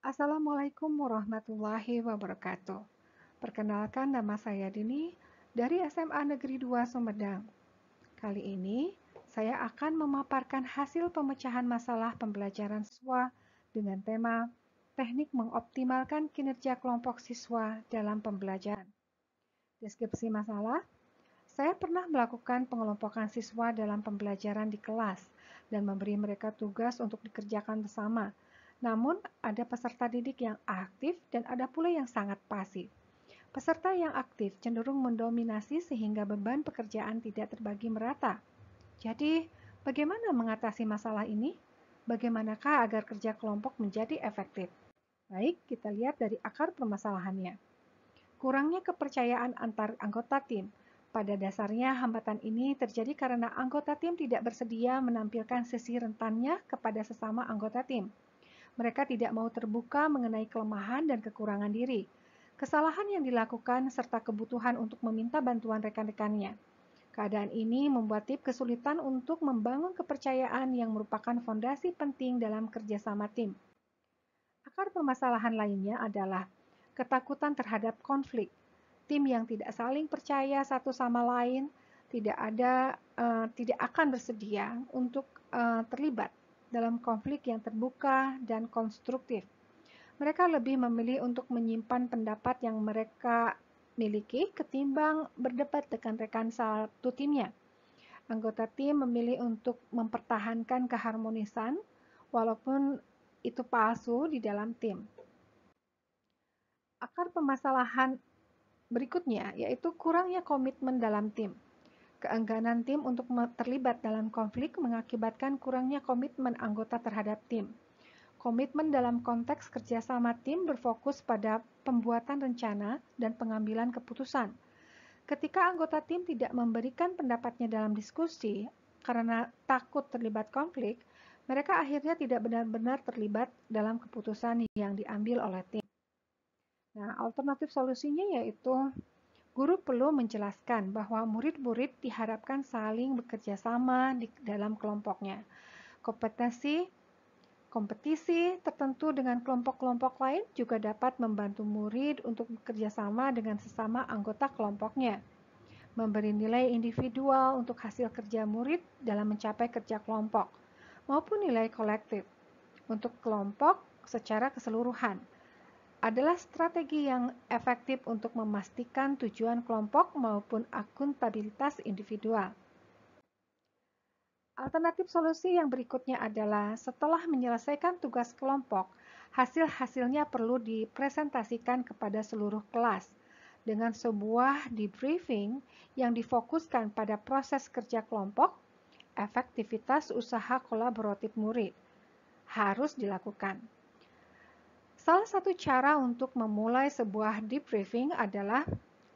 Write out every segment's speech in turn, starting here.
Assalamualaikum warahmatullahi wabarakatuh. Perkenalkan, nama saya Dini dari SMA Negeri 2 Sumedang. Kali ini saya akan memaparkan hasil pemecahan masalah pembelajaran siswa dengan tema teknik mengoptimalkan kinerja kelompok siswa dalam pembelajaran. Deskripsi masalah: saya pernah melakukan pengelompokan siswa dalam pembelajaran di kelas dan memberi mereka tugas untuk dikerjakan bersama. Namun, ada peserta didik yang aktif dan ada pula yang sangat pasif. Peserta yang aktif cenderung mendominasi sehingga beban pekerjaan tidak terbagi merata. Jadi, bagaimana mengatasi masalah ini? Bagaimanakah agar kerja kelompok menjadi efektif? Baik, kita lihat dari akar permasalahannya. Kurangnya kepercayaan antar anggota tim. Pada dasarnya, hambatan ini terjadi karena anggota tim tidak bersedia menampilkan sisi rentannya kepada sesama anggota tim. Mereka tidak mau terbuka mengenai kelemahan dan kekurangan diri, kesalahan yang dilakukan, serta kebutuhan untuk meminta bantuan rekan-rekannya. Keadaan ini membuat tim kesulitan untuk membangun kepercayaan yang merupakan fondasi penting dalam kerjasama tim. Akar permasalahan lainnya adalah ketakutan terhadap konflik. Tim yang tidak saling percaya satu sama lain tidak akan bersedia untuk terlibat dalam konflik yang terbuka dan konstruktif. Mereka lebih memilih untuk menyimpan pendapat yang mereka miliki ketimbang berdebat dengan rekan satu timnya. Anggota tim memilih untuk mempertahankan keharmonisan walaupun itu palsu di dalam tim. Akar permasalahan berikutnya yaitu kurangnya komitmen dalam tim. Keengganan tim untuk terlibat dalam konflik mengakibatkan kurangnya komitmen anggota terhadap tim. Komitmen dalam konteks kerjasama tim berfokus pada pembuatan rencana dan pengambilan keputusan. Ketika anggota tim tidak memberikan pendapatnya dalam diskusi karena takut terlibat konflik, mereka akhirnya tidak benar-benar terlibat dalam keputusan yang diambil oleh tim. Nah, alternatif solusinya yaitu guru perlu menjelaskan bahwa murid-murid diharapkan saling bekerja sama di dalam kelompoknya. Kompetisi tertentu dengan kelompok-kelompok lain juga dapat membantu murid untuk bekerja sama dengan sesama anggota kelompoknya. Memberi nilai individual untuk hasil kerja murid dalam mencapai kerja kelompok, maupun nilai kolektif untuk kelompok secara keseluruhan adalah strategi yang efektif untuk memastikan tujuan kelompok maupun akuntabilitas individual. Alternatif solusi yang berikutnya adalah setelah menyelesaikan tugas kelompok, hasil-hasilnya perlu dipresentasikan kepada seluruh kelas dengan sebuah debriefing yang difokuskan pada proses kerja kelompok, efektivitas usaha kolaboratif murid harus dilakukan. Salah satu cara untuk memulai sebuah debriefing adalah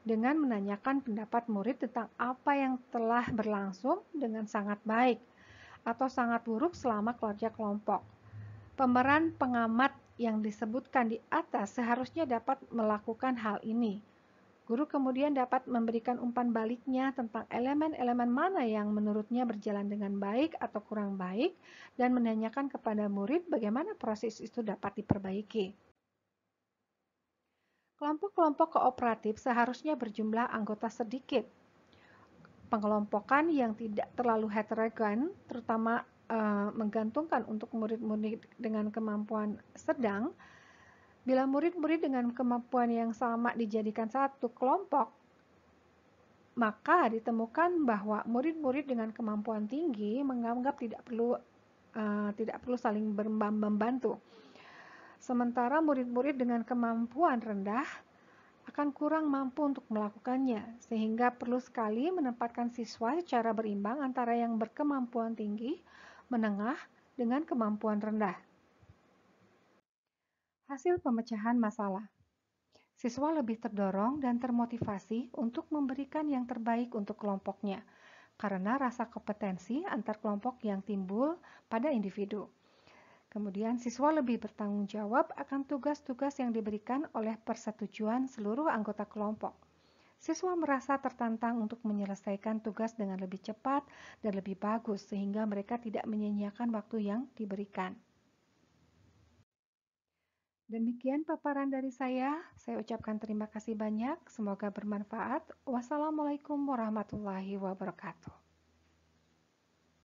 dengan menanyakan pendapat murid tentang apa yang telah berlangsung dengan sangat baik atau sangat buruk selama kerja kelompok. Pemeran pengamat yang disebutkan di atas seharusnya dapat melakukan hal ini. Guru kemudian dapat memberikan umpan baliknya tentang elemen-elemen mana yang menurutnya berjalan dengan baik atau kurang baik dan menanyakan kepada murid bagaimana proses itu dapat diperbaiki. Kelompok-kelompok kooperatif seharusnya berjumlah anggota sedikit. Pengelompokan yang tidak terlalu heterogen, terutama menggantungkan untuk murid-murid dengan kemampuan sedang. Bila murid-murid dengan kemampuan yang sama dijadikan satu kelompok, maka ditemukan bahwa murid-murid dengan kemampuan tinggi menganggap tidak perlu saling membantu. Sementara murid-murid dengan kemampuan rendah akan kurang mampu untuk melakukannya, sehingga perlu sekali menempatkan siswa secara berimbang antara yang berkemampuan tinggi, menengah, dengan kemampuan rendah. Hasil pemecahan masalah. Siswa lebih terdorong dan termotivasi untuk memberikan yang terbaik untuk kelompoknya, karena rasa kompetensi antar kelompok yang timbul pada individu. Kemudian siswa lebih bertanggung jawab akan tugas-tugas yang diberikan oleh persetujuan seluruh anggota kelompok. Siswa merasa tertantang untuk menyelesaikan tugas dengan lebih cepat dan lebih bagus sehingga mereka tidak menyia-nyiakan waktu yang diberikan. Demikian paparan dari saya ucapkan terima kasih banyak, semoga bermanfaat. Wassalamualaikum warahmatullahi wabarakatuh.